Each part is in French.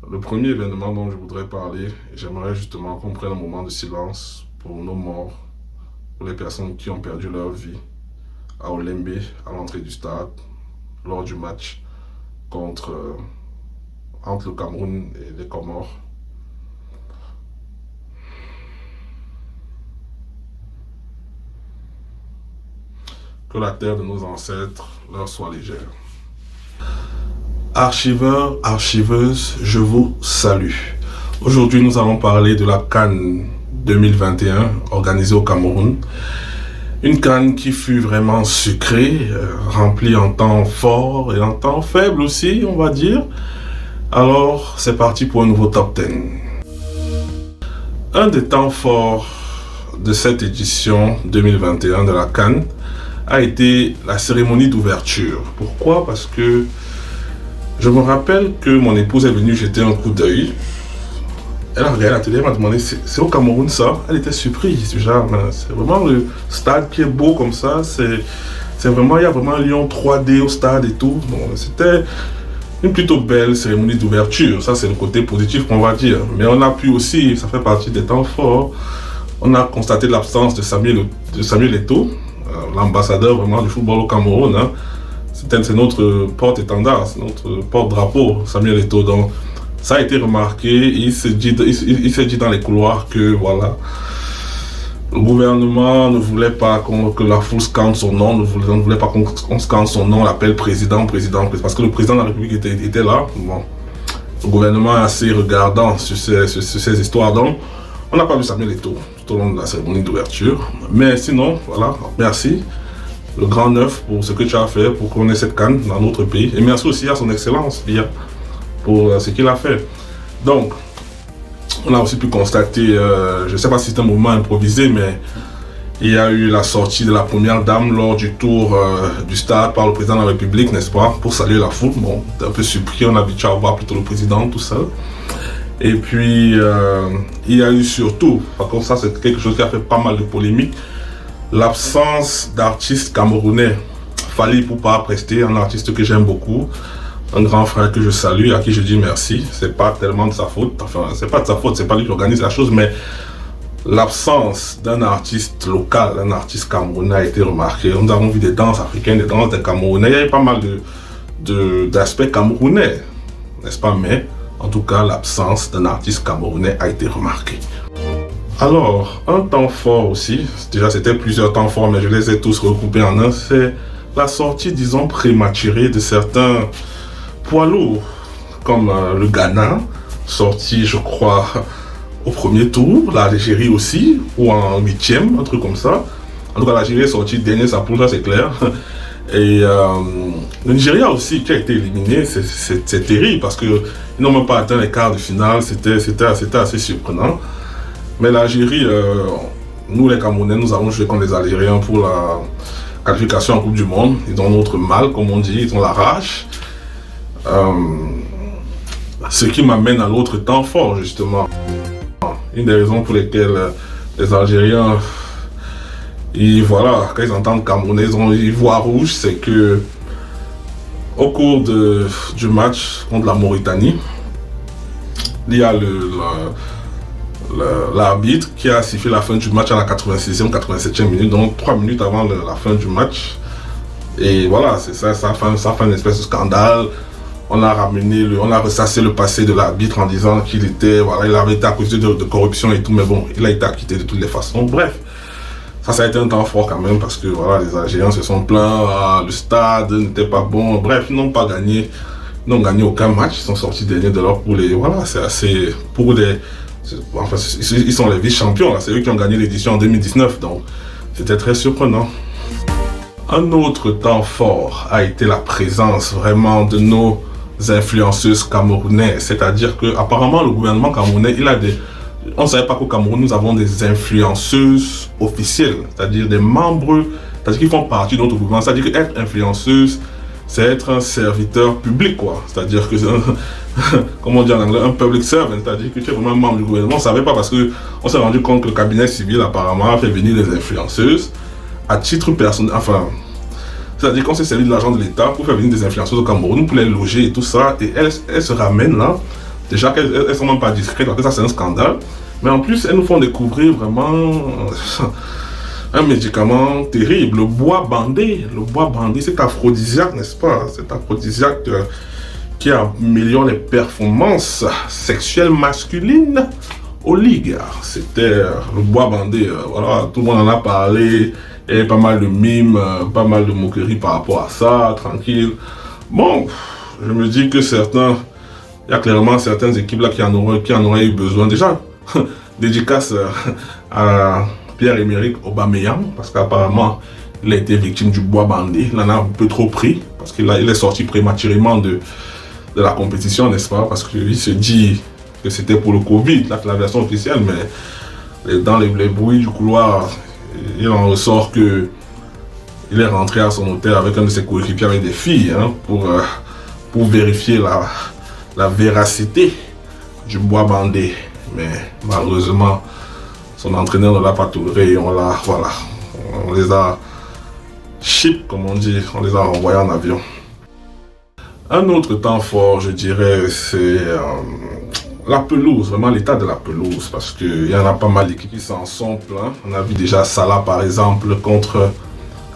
Le premier événement dont je voudrais parler, j'aimerais justement qu'on prenne un moment de silence pour nos morts, pour les personnes qui ont perdu leur vie à Olembe, à l'entrée du stade, lors du match entre le Cameroun et les Comores. Que la terre de nos ancêtres leur soit légère. Archiveurs, archiveuses, je vous salue. Aujourd'hui, nous allons parler de la CAN 2021 organisée au Cameroun. Une CAN qui fut vraiment sucrée, remplie en temps fort et en temps faible aussi, on va dire. Alors, c'est parti pour un nouveau top 10. Un des temps forts de cette édition 2021 de la CAN a été la cérémonie d'ouverture. Pourquoi? Parce que je me rappelle que mon épouse est venue jeter un coup d'œil. Elle a regardé la télé, elle m'a demandé, c'est au Cameroun ça? Elle était surprise, genre, c'est vraiment le stade qui est beau comme ça, c'est vraiment, il y a vraiment un lion 3D au stade et tout. Donc, c'était une plutôt belle cérémonie d'ouverture, ça c'est le côté positif qu'on va dire. Mais on a pu aussi, ça fait partie des temps forts, on a constaté l'absence de Samuel Eto'o, l'ambassadeur vraiment du football au Cameroun. Hein. C'est notre porte-étendard, c'est notre porte-drapeau, Samuel Eto'o. Donc, ça a été remarqué, il s'est dit dans les couloirs que voilà, le gouvernement ne voulait pas que la foule scande son nom, ne voulait pas qu'on scande son nom, l'appelle président, parce que le président de la République était là. Bon, le gouvernement est assez regardant sur ces histoires, donc on n'a pas vu Samuel Eto'o tout au long de la cérémonie d'ouverture. Mais sinon, voilà, merci. Le grand neuf pour ce que tu as fait pour qu'on ait cette CAN dans notre pays. Et merci aussi à son excellence, Biya, pour ce qu'il a fait. Donc, on a aussi pu constater, je ne sais pas si c'est un mouvement improvisé, mais il y a eu la sortie de la première dame lors du tour du stade par le président de la République, n'est-ce pas, pour saluer la foule. Bon, on est un peu surpris, on a habitué à voir plutôt le président tout seul. Et puis, il y a eu surtout, par contre ça c'est quelque chose qui a fait pas mal de polémiques, l'absence d'artistes camerounais. Fally Ipupa a presté, un artiste que j'aime beaucoup, un grand frère que je salue, à qui je dis merci. C'est pas tellement de sa faute, enfin c'est pas de sa faute, c'est pas lui qui organise la chose, mais l'absence d'un artiste local, un artiste camerounais a été remarquée. Nous avons vu des danses africaines, des danses des Camerounais, il y avait pas mal d'aspects camerounais, n'est-ce pas? Mais en tout cas, l'absence d'un artiste camerounais a été remarquée. Alors, un temps fort aussi, déjà c'était plusieurs temps forts, mais je les ai tous recoupés en un, c'est la sortie, disons, prématurée de certains poids lourds, comme le Ghana, sorti, je crois, au premier tour, l'Algérie aussi, ou en 8e, un truc comme ça. En tout cas, l'Algérie est sortie dernier, ça pour ça c'est clair. Et le Nigeria aussi, qui a été éliminé, c'est terrible, parce qu'ils n'ont même pas atteint les quarts de finale, c'était assez surprenant. Mais l'Algérie, nous les Camerounais, nous avons joué contre les Algériens pour la qualification en Coupe du Monde. Ils ont notre mal, comme on dit, ils ont la rage. Ce qui m'amène à l'autre temps fort, justement. Une des raisons pour lesquelles les Algériens, voilà, quand ils entendent Camerounais, ils voient rouge, c'est que au cours du match contre la Mauritanie, il y a l'arbitre qui a sifflé la fin du match à la 86e, 87e minute, donc 3 minutes avant la fin du match. Et voilà, c'est ça, ça fait une espèce de scandale. On a ressassé le passé de l'arbitre en disant qu'il était, voilà, il avait été accusé de corruption et tout, mais bon, il a été acquitté de toutes les façons. Bref, ça a été un temps fort quand même, parce que voilà, les Algériens se sont plaints, le stade n'était pas bon. Bref, ils n'ont pas gagné, ils n'ont gagné aucun match, ils sont sortis derniers de leur poule. Et voilà, c'est assez, enfin, ils sont les vice-champions, c'est eux qui ont gagné l'édition en 2019, donc c'était très surprenant. Un autre temps fort a été la présence vraiment de nos influenceuses camerounaises, c'est-à-dire que apparemment le gouvernement camerounais, on ne savait pas qu'au Cameroun nous avons des influenceuses officielles, c'est-à-dire des membres, c'est-à-dire qu'ils font partie de notre gouvernement, c'est-à-dire qu'être influenceuse, c'est être un serviteur public, quoi. C'est-à-dire que, comme on dit en anglais, un public servant, c'est-à-dire que tu es vraiment un membre du gouvernement. On ne savait pas parce qu'on s'est rendu compte que le cabinet civil apparemment a fait venir des influenceuses à titre personnel, enfin, c'est-à-dire qu'on s'est servi de l'argent de l'État pour faire venir des influenceuses au Cameroun, pour les loger et tout ça, et elles se ramènent là Déjà qu'elles ne sont même pas discrètes, parce que ça c'est un scandale. Mais en plus, elles nous font découvrir vraiment un médicament terrible, le bois bandé. Le bois bandé, c'est aphrodisiaque, n'est-ce pas? C'est aphrodisiaque qui améliore les performances sexuelles masculines aux ligues. C'était le bois bandé. Voilà, tout le monde en a parlé. Il y avait pas mal de mimes, pas mal de moqueries par rapport à ça, tranquille. Bon, je me dis que il y a clairement certaines équipes là qui en auraient eu besoin. Déjà, dédicace à Pierre-Emerick Aubameyang, parce qu'apparemment, il a été victime du bois bandé. Il en a un peu trop pris, parce qu'il est sorti prématurément de la compétition, n'est-ce pas? Parce qu'il se dit que c'était pour le Covid, la version officielle, mais dans les bruits du couloir, il en ressort que il est rentré à son hôtel avec un de ses coéquipiers avec des filles, hein, pour vérifier la véracité du bois bandé. Mais malheureusement, son entraîneur ne l'a pas toléré et on les a chip, comme on dit, on les a renvoyés en avion. Un autre temps fort, je dirais, c'est la pelouse, vraiment l'état de la pelouse, parce qu'il y en a pas mal d'équipes qui s'en sont plaints. On a vu déjà Salah, par exemple,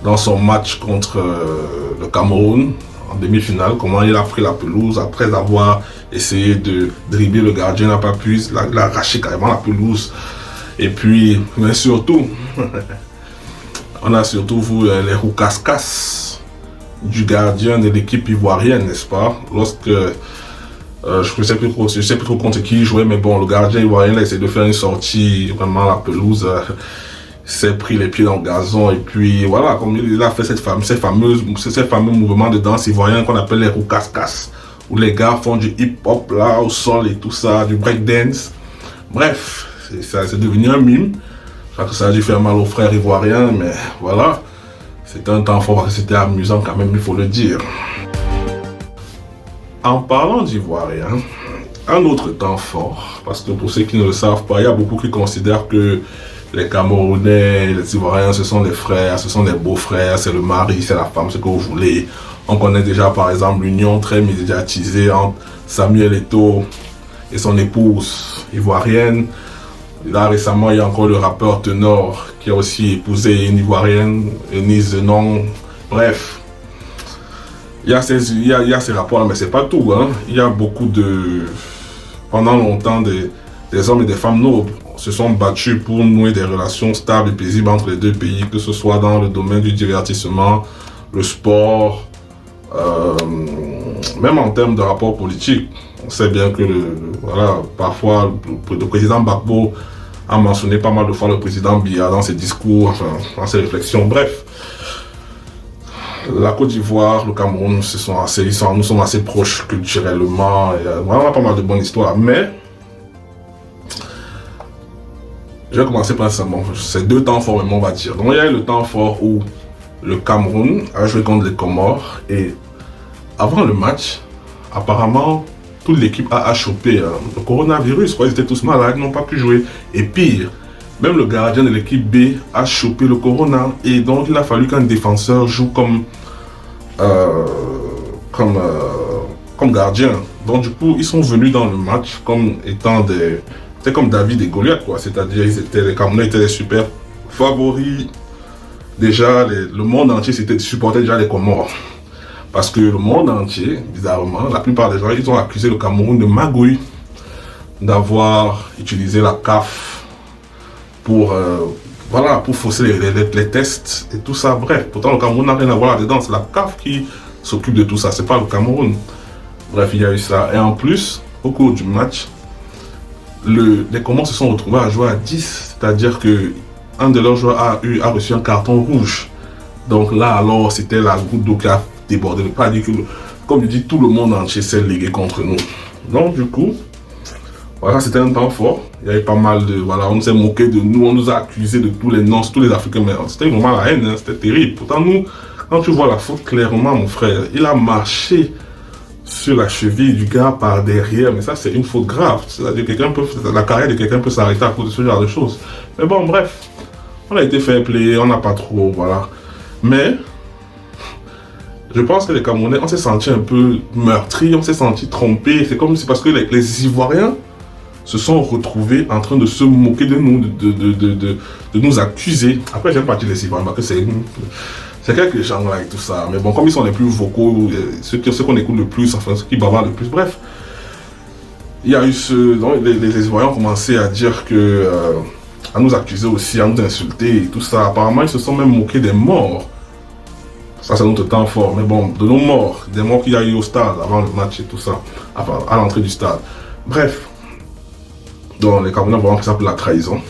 dans son match contre le Cameroun, en demi-finale, comment il a pris la pelouse après avoir essayé de dribbler le gardien, n'a pas pu, il a arraché carrément la pelouse. Et puis, mais surtout, on a surtout vu les roucascas du gardien de l'équipe ivoirienne, n'est-ce pas? Lorsque, je ne sais plus trop contre qui il jouait, mais bon, le gardien ivoirien a essayé de faire une sortie, vraiment la pelouse, s'est pris les pieds dans le gazon, et puis voilà, comme il a fait ces fameux mouvements de danse ivoirien qu'on appelle les roucascas, où les gars font du hip-hop là, au sol et tout ça, du breakdance. Bref, c'est devenu un mime. Je crois que ça a dû faire mal aux frères ivoiriens, mais voilà. C'était un temps fort, c'était amusant quand même, il faut le dire. En parlant d'Ivoiriens, un autre temps fort, parce que pour ceux qui ne le savent pas, il y a beaucoup qui considèrent que les Camerounais, les Ivoiriens, ce sont des frères, ce sont des beaux-frères, c'est le mari, c'est la femme, ce que vous voulez. On connaît déjà par exemple l'union très médiatisée entre Samuel Eto'o et son épouse ivoirienne. Là récemment, il y a encore le rappeur Tenor qui a aussi épousé une Ivoirienne, Eunice Zenon. Bref, il y a ces rapports-là, mais c'est pas tout. Hein. Il y a beaucoup de... Pendant longtemps, des hommes et des femmes nobles se sont battus pour nouer des relations stables et paisibles entre les deux pays, que ce soit dans le domaine du divertissement, le sport, même en termes de rapports politiques. On sait bien que parfois le président Gbagbo a mentionné pas mal de fois le président Biya dans ses discours, enfin, dans ses réflexions. Bref, la Côte d'Ivoire, le Cameroun, nous sommes assez proches culturellement. Il y a vraiment pas mal de bonnes histoires. Mais je vais commencer par ces deux temps forts, on va dire. Donc il y a eu le temps fort où le Cameroun a joué contre les Comores et avant le match, apparemment, toute l'équipe a chopé le coronavirus. Ils étaient tous malades, ils n'ont pas pu jouer. Et pire, même le gardien de l'équipe B a chopé le corona. Et donc, il a fallu qu'un défenseur joue comme gardien. Donc, du coup, ils sont venus dans le match comme étant c'était comme David et Goliath, quoi. C'est-à-dire, les Camerounais étaient les super favoris. Déjà, le monde entier supportait déjà les Comores. Parce que le monde entier, bizarrement, la plupart des gens, ils ont accusé le Cameroun de magouille, d'avoir utilisé la CAF pour fausser les tests et tout ça. Bref, pourtant le Cameroun n'a rien à voir là-dedans. C'est la CAF qui s'occupe de tout ça, c'est pas le Cameroun. Bref, il y a eu ça. Et en plus, au cours du match, les Comores se sont retrouvés à jouer à 10, c'est-à-dire que un de leurs joueurs a reçu un carton rouge. Donc là, alors, c'était la goutte d'eau qui a débordé. Pas dire que, comme je dis, tout le monde entier s'est légué contre nous. Donc, du coup, voilà, c'était un temps fort. Il y avait pas mal de... Voilà, on s'est moqué de nous, on nous a accusés de tous les noms, tous les Africains. Mais c'était vraiment la haine, hein, c'était terrible. Pourtant, nous, quand tu vois la faute clairement, mon frère, il a marché sur la cheville du gars par derrière. Mais ça, c'est une faute grave. C'est-à-dire que la carrière de quelqu'un peut s'arrêter à cause de ce genre de choses. Mais bon, bref. On a été fair play, on n'a pas trop, voilà. Mais je pense que les Camerounais, on s'est senti un peu meurtris, on s'est senti trompés. C'est parce que les Ivoiriens se sont retrouvés en train de se moquer de nous, de nous accuser. Après, j'aime pas dire les Ivoiriens, parce que c'est quelques gens là et tout ça. Mais bon, comme ils sont les plus vocaux, ceux qu'on écoute le plus, enfin ceux qui bavardent le plus, bref. Il y a eu donc les Ivoiriens ont commencé à dire que, à nous accuser aussi, à nous insulter et tout ça. Apparemment, ils se sont même moqués des morts. Ça, c'est notre temps fort. Mais bon, de nos morts, des morts qu'il y a eu au stade avant le match et tout ça, enfin, à l'entrée du stade. Bref. Donc, les Camerounais ont vraiment pris ça pour la trahison.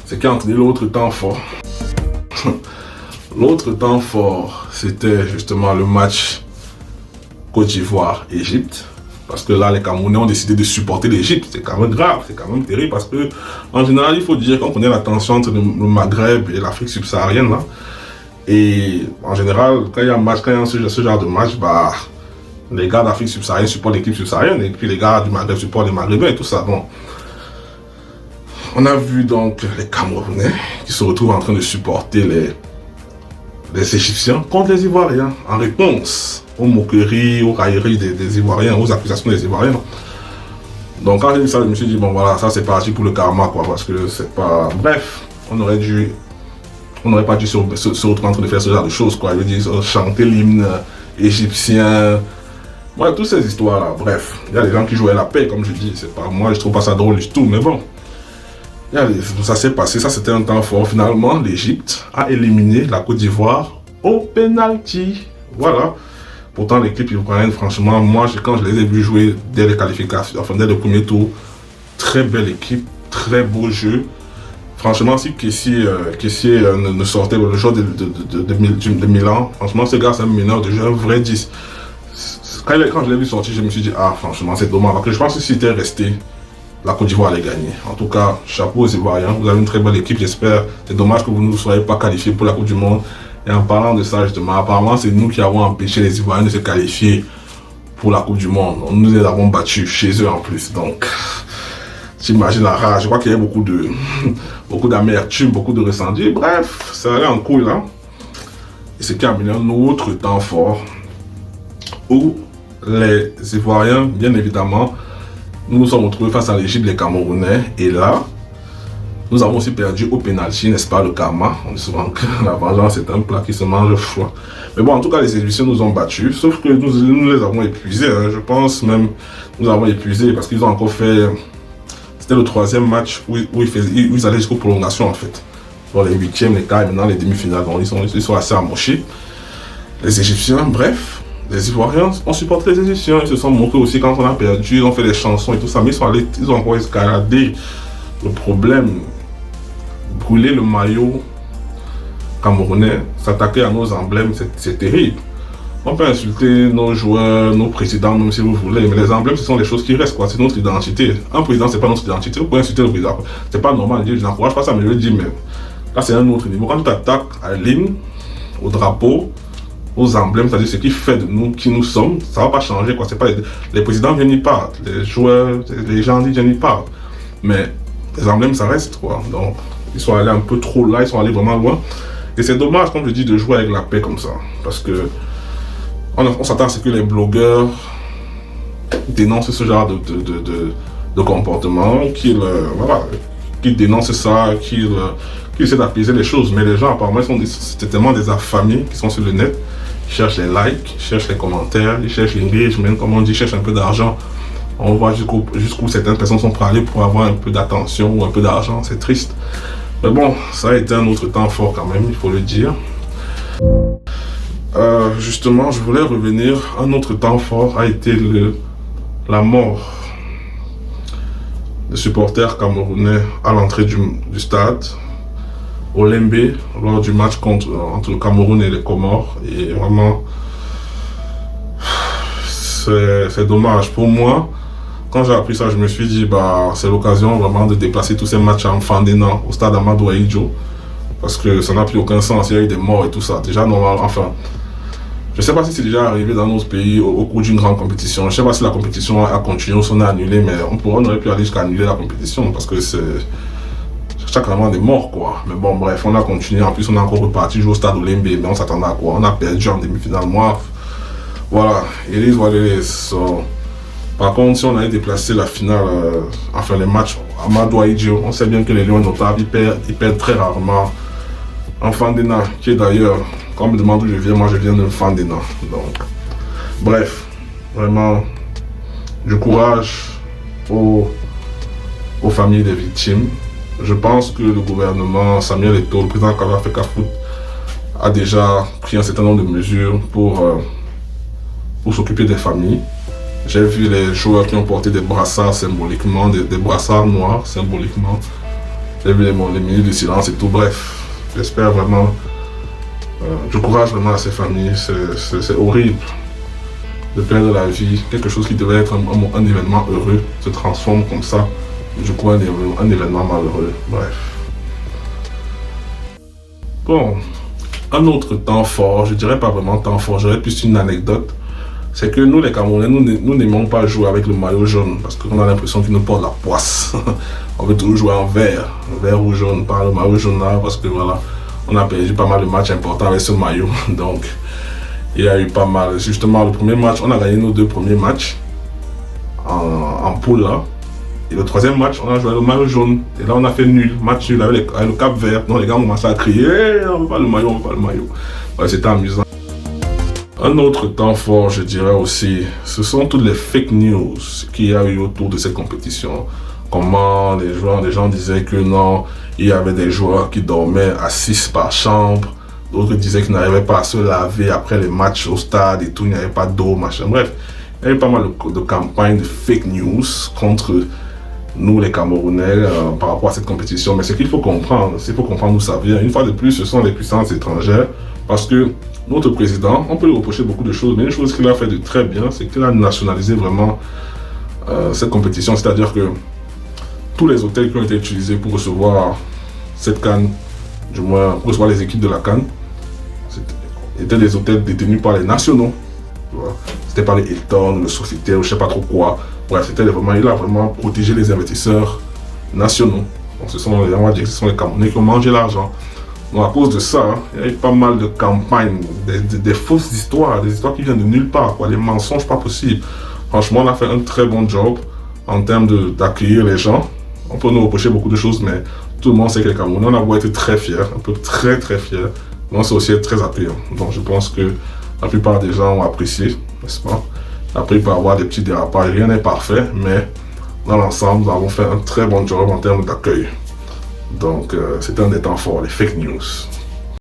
C'est qui a entraîné l'autre temps fort. L'autre temps fort, c'était justement le match Côte d'Ivoire-Égypte. Parce que là, les Camerounais ont décidé de supporter l'Égypte. C'est quand même grave, c'est quand même terrible. Parce que, en général, il faut dire qu'on connaît la tension entre le Maghreb et l'Afrique subsaharienne. Là. Et en général, quand il y a un match, quand il y a ce genre de match, bah, les gars d'Afrique subsaharienne supportent l'équipe subsaharienne. Et puis les gars du Maghreb supportent les Maghrébins et tout ça. Bon. On a vu donc les Camerounais qui se retrouvent en train de supporter les Égyptiens contre les Ivoiriens en réponse aux moqueries, aux railleries des Ivoiriens, aux accusations des Ivoiriens. Donc quand j'ai vu ça, je me suis dit, bon voilà, ça c'est parti pour le karma, quoi, parce que c'est pas... Bref, on n'aurait pas dû se retrouver en train de faire ce genre de choses, quoi. Je veux dire, chanter l'hymne égyptien, ouais, toutes ces histoires-là, bref. Il y a des gens qui jouaient la paix, comme je dis, c'est pas moi, je trouve pas ça drôle du tout, mais bon. Ça s'est passé, ça c'était un temps fort. Finalement, l'Égypte a éliminé la Côte d'Ivoire au penalty. Voilà. Pourtant, l'équipe ivoirienne, franchement, moi, quand je les ai vus jouer dès les qualifications, enfin dès le premier tour, très belle équipe, très beau jeu. Franchement, si Kessié ne sortait le joueur de Milan, franchement, ce gars, c'est un meneur de jeu, un vrai 10. Quand je l'ai vu sortir, je me suis dit, ah, franchement, c'est dommage. Parce que je pense que s'il était resté, la Côte d'Ivoire allait gagner. En tout cas, chapeau aux Ivoiriens. Vous avez une très belle équipe, j'espère. C'est dommage que vous ne soyez pas qualifiés pour la Coupe du Monde. Et en parlant de ça, justement, apparemment, c'est nous qui avons empêché les Ivoiriens de se qualifier pour la Coupe du Monde. Nous les avons battus chez eux en plus. Donc, j'imagine la rage. Je crois qu'il y a beaucoup d'amertume, beaucoup de ressenti. Bref, ça allait en couille là. Et c'est qui a amené un autre temps fort où les Ivoiriens, bien évidemment, nous nous sommes retrouvés face à l'Égypte, les Camerounais, et là, nous avons aussi perdu au pénalty, n'est-ce pas, le karma. On dit souvent que la vengeance est un plat qui se mange froid. Mais bon, en tout cas, les Égyptiens nous ont battus, sauf que nous les avons épuisés. Hein. Je pense même nous avons épuisés parce qu'ils ont encore fait... C'était le troisième match où ils allaient jusqu'aux prolongations, en fait. Pour les huitièmes, les quarts et maintenant les demi-finales. Donc, ils sont assez amochés. Les Égyptiens, bref... Les Ivoiriens ont supporté les Égyptiens, ils se sont montrés aussi quand on a perdu, ils ont fait des chansons et tout ça, mais ils ont encore escaladé le problème, brûler le maillot camerounais, s'attaquer à nos emblèmes, c'est terrible. On peut insulter nos joueurs, nos présidents, même si vous voulez, mais les emblèmes, ce sont les choses qui restent, quoi. C'est notre identité. Un président, c'est pas notre identité. Vous pouvez insulter le président. C'est pas normal. Je n'encourage pas ça, mais je le dis même. Là, c'est un autre niveau. Quand tu t'attaques à l'hymne, au drapeau, aux emblèmes, c'est-à-dire ce qui fait de nous qui nous sommes, ça va pas changer, quoi. C'est pas les présidents viennent y parlent, les joueurs, les gens viennent y parlent, mais les emblèmes ça reste, quoi. Donc ils sont allés un peu trop là, ils sont allés vraiment loin, et c'est dommage, comme je dis, de jouer avec la paix comme ça, parce que on s'attend à ce que les blogueurs dénoncent ce genre de comportement, qu'ils dénoncent ça, qu'ils essaient d'apaiser les choses, mais les gens apparemment c'est tellement des affamés qui sont sur le net. Ils cherchent les likes, ils cherchent les commentaires, ils cherchent l'engagement, comme on dit, ils cherchent un peu d'argent. On voit jusqu'où certaines personnes sont prêtes à aller pour avoir un peu d'attention ou un peu d'argent, c'est triste. Mais bon, ça a été un autre temps fort quand même, il faut le dire. Justement, je voulais revenir, un autre temps fort a été la mort de supporters camerounais à l'entrée du stade. Au Lembe, lors du match entre le Cameroun et les Comores. Et vraiment, c'est dommage. Pour moi, quand j'ai appris ça, je me suis dit, bah, c'est l'occasion vraiment de déplacer tous ces matchs en Fandena, au stade Amadou Ahidjo. Parce que ça n'a plus aucun sens, il y a eu des morts et tout ça. Déjà, normal, enfin, je ne sais pas si c'est déjà arrivé dans notre pays au cours d'une grande compétition. Je ne sais pas si la compétition a continué ou si on a annulé, mais on aurait pu aller jusqu'à annuler la compétition parce que c'est clairement des morts, quoi. Mais bon, bref, on a continué. En plus, on a encore reparti jouer au stade Olembe. Mais on s'attendait à quoi? On a perdu en demi-finale. Moi, Voilà, it is what it is. So, par contre, si on avait déplacé la finale, enfin les matchs à Amadou Ahidjo, on sait bien que les Lions notables, ils perdent très rarement en Fandena, qui est d'ailleurs, quand on me demande d'où je viens, moi je viens de Fandena. Donc, bref, vraiment, du courage aux familles des victimes. Je pense que le gouvernement, Samuel Eto'o, le président Kaba Fekafout, a déjà pris un certain nombre de mesures pour s'occuper des familles. J'ai vu les joueurs qui ont porté des brassards symboliquement, des brassards noirs symboliquement. J'ai vu les minutes de silence et tout. Bref, j'espère vraiment du courage vraiment à ces familles. C'est horrible de perdre la vie. Quelque chose qui devait être un événement heureux se transforme comme ça. Du coup, un événement malheureux. Bref. Bon, un autre temps fort, je dirais pas vraiment temps fort, j'aurais plus une anecdote. C'est que nous les Camerounais, nous n'aimons pas jouer avec le maillot jaune parce qu'on a l'impression qu'il nous porte la poisse. On veut toujours jouer en vert ou jaune, pas le maillot jaune là parce que voilà, on a perdu pas mal de matchs importants avec ce maillot. Donc, il y a eu pas mal. Justement, le premier match, on a gagné nos 2 premiers matchs en poule là. Et le 3e match, on a joué le maillot jaune. Et là, on a fait match nul avec le Cap Vert. Donc les gars ont commencé à crier, on veut pas le maillot, on veut pas le maillot. Ouais, c'était amusant. Un autre temps fort, je dirais aussi, ce sont toutes les fake news qu'il y a eu autour de cette compétition. Comment les gens disaient que non, il y avait des joueurs qui dormaient à 6 par chambre. D'autres disaient qu'ils n'arrivaient pas à se laver après les matchs au stade et tout, il n'y avait pas d'eau, machin. Bref, il y avait pas mal de campagnes de fake news contre nous les Camerounais par rapport à cette compétition. Mais ce qu'il faut comprendre, d'où ça vient. Une fois de plus, ce sont les puissances étrangères parce que notre président, on peut lui reprocher beaucoup de choses, mais une chose qu'il a fait de très bien, c'est qu'il a nationalisé vraiment cette compétition. C'est-à-dire que tous les hôtels qui ont été utilisés pour recevoir cette CAN, du moins pour recevoir les équipes de la CAN, étaient des hôtels détenus par les nationaux. C'était par les Hilton, le Sofitel, je sais pas trop quoi. Bref, il a vraiment protégé les investisseurs nationaux. Donc on va dire que ce sont les Camerounais qui ont mangé l'argent. Donc à cause de ça, il y a eu pas mal de campagnes, des fausses histoires, des histoires qui viennent de nulle part, quoi, des mensonges pas possibles. Franchement, on a fait un très bon job en termes d'accueillir les gens. On peut nous reprocher beaucoup de choses, mais tout le monde sait que les Camerounais, on a beau être très fiers, un peu très fiers, mais on sait aussi être très accueillant. Donc je pense que la plupart des gens ont apprécié, n'est-ce pas? Après, il peut y avoir des petits dérapages, rien n'est parfait, mais dans l'ensemble, nous avons fait un très bon job en termes d'accueil. Donc, c'est un des temps forts, les fake news.